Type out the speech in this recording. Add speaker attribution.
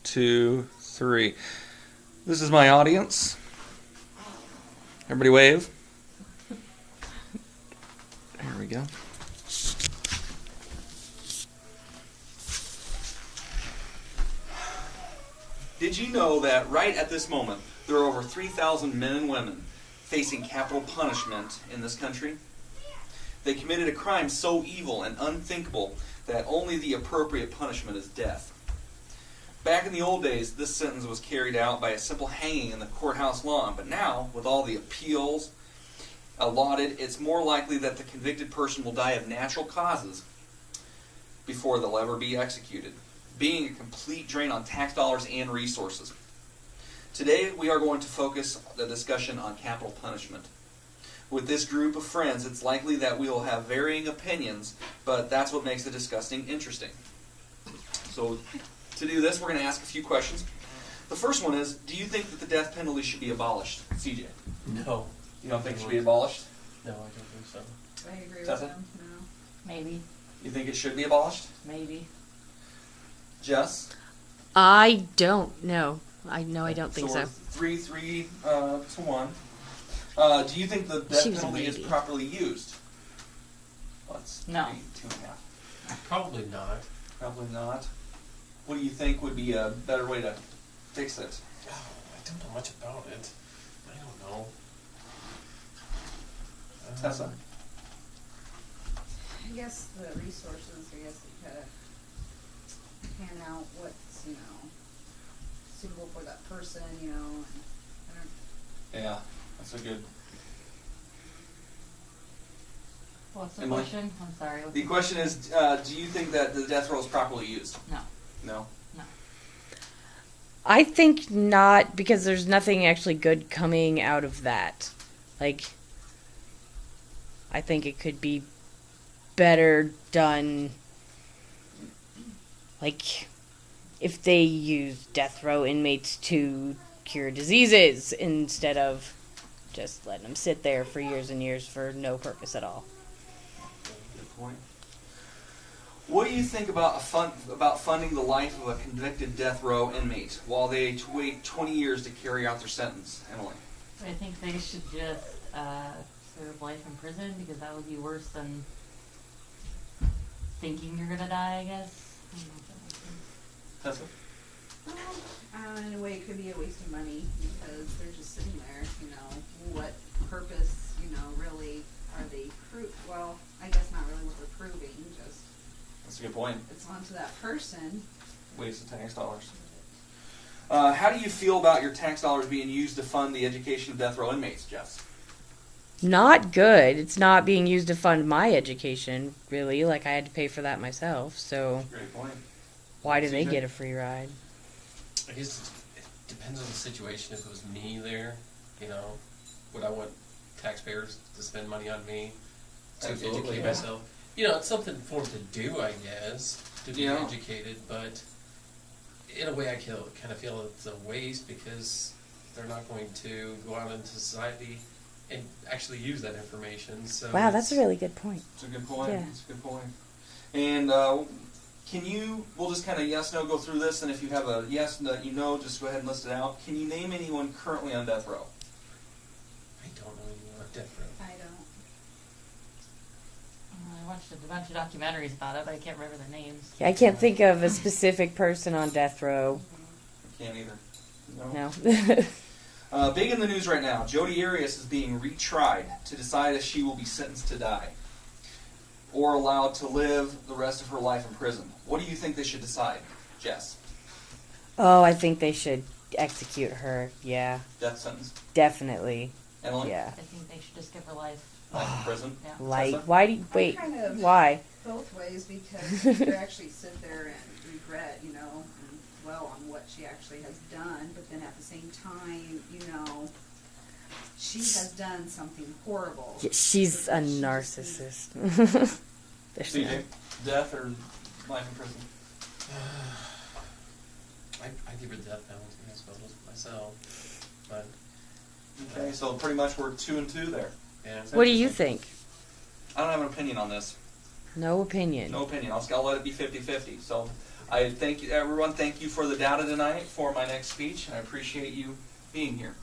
Speaker 1: 2, 3. This is my audience. Everybody wave. There we go. Did you know that right at this moment, there are over 3,000 men and women facing capital punishment in this country? They committed a crime so evil and unthinkable that only the appropriate punishment is death. Back in the old days, this sentence was carried out by a simple hanging in the courthouse lawn, but now, with all the appeals allotted, it's more likely that the convicted person will die of natural causes before they'll ever be executed, being a complete drain on tax dollars and resources. Today, we are going to focus the discussion on capital punishment. With this group of friends, it's likely that we will have varying opinions, but that's what makes the discussing interesting. So, to do this, we're going to ask a few questions. The first one is, do you think that the death penalty should be abolished? CJ?
Speaker 2: No.
Speaker 1: You don't think it should be abolished?
Speaker 2: No, I don't think so.
Speaker 3: I agree with
Speaker 1: Tessa?
Speaker 3: them. No.
Speaker 4: Maybe.
Speaker 1: You think it should be abolished?
Speaker 4: Maybe.
Speaker 1: Jess?
Speaker 5: I don't know. I don't think so.
Speaker 1: 3 to 1. Do you think the
Speaker 5: She
Speaker 1: death
Speaker 5: was a
Speaker 1: penalty is
Speaker 5: maybe.
Speaker 1: properly used? Let's
Speaker 4: No.
Speaker 1: 2.5.
Speaker 2: Probably not.
Speaker 1: Probably not. What do you think would be a better way to fix it?
Speaker 2: Oh, I don't know much about it. I don't know.
Speaker 1: Tessa?
Speaker 3: I guess the resources, I guess you gotta pan out what's, suitable for that person, and I don't,
Speaker 1: Yeah, that's a good...
Speaker 4: What's the
Speaker 1: Emily?
Speaker 4: question? I'm sorry.
Speaker 1: The question is, do you think that the death row is properly used?
Speaker 4: No.
Speaker 1: No?
Speaker 5: I think not, because there's nothing actually good coming out of that. Like, I think it could be better done, like, if they use death row inmates to cure diseases instead of just letting them sit there for years and years for no purpose at all.
Speaker 1: Good point. What do you think about funding the life of a convicted death row inmate while they wait 20 years to carry out their sentence? Emily?
Speaker 4: I think they should just serve life in prison, because that would be worse than thinking you're gonna die, I guess. I don't know if that makes sense.
Speaker 1: Tessa?
Speaker 3: in a way, it could be a waste of money because they're just sitting there, what purpose, really are they well, I guess not really what they're proving, just
Speaker 1: That's a good point.
Speaker 3: it's onto that person.
Speaker 1: Waste of tax dollars. How do you feel about your tax dollars being used to fund the education of death row inmates, Jess?
Speaker 5: Not good. It's not being used to fund my education, really. Like, I had to pay for that myself, so
Speaker 1: Great point.
Speaker 5: why do they
Speaker 1: CJ?
Speaker 5: get a free ride?
Speaker 2: I guess it depends on the situation. If it was me there, would I want taxpayers to spend money on me to
Speaker 1: Absolutely,
Speaker 2: educate
Speaker 1: yeah.
Speaker 2: myself? It's something for them to do, I guess, to be
Speaker 1: Yeah.
Speaker 2: educated, but in a way I kind of feel it's a waste because they're not going to go out into society and actually use that information. So
Speaker 5: Wow, that's a really good point.
Speaker 1: It's a good point.
Speaker 5: Yeah.
Speaker 1: It's a good point. And we'll just kind of yes, no, go through this, and if you have a yes that just go ahead and list it out. Can you name anyone currently on death row?
Speaker 2: I don't know anyone on death row.
Speaker 3: I don't.
Speaker 4: I watched a bunch of documentaries about it, but I can't remember their names.
Speaker 5: I can't think of a specific person on death row.
Speaker 1: I can't either.
Speaker 5: No.
Speaker 1: Big in the news right now, Jodi Arias is being retried to decide if she will be sentenced to die or allowed to live the rest of her life in prison. What do you think they should decide, Jess?
Speaker 5: Oh, I think they should execute her. Yeah,
Speaker 1: Death sentence?
Speaker 5: definitely.
Speaker 1: Emily?
Speaker 5: Yeah.
Speaker 4: I think they should just give her life.
Speaker 1: Life in prison?
Speaker 4: Yeah.
Speaker 5: Like,
Speaker 1: Tessa?
Speaker 5: why do you, wait,
Speaker 3: kind of-
Speaker 5: why?
Speaker 3: Both ways, because you could actually sit there and regret, and dwell on what she actually has done, but then at the same time, she has done something horrible.
Speaker 5: Yeah, she's
Speaker 3: So
Speaker 5: a
Speaker 3: she just
Speaker 5: narcissist. There's no-
Speaker 1: CJ? Death or life in prison?
Speaker 2: I give her the death penalty, I suppose, myself. But
Speaker 1: Okay, so pretty much we're 2 and 2 there.
Speaker 2: yeah,
Speaker 5: What do you think?
Speaker 1: I don't have an opinion on this.
Speaker 5: No opinion.
Speaker 1: No opinion. I'll let it be 50-50. So I thank you, everyone. Thank you for the data tonight for my next speech. I appreciate you being here.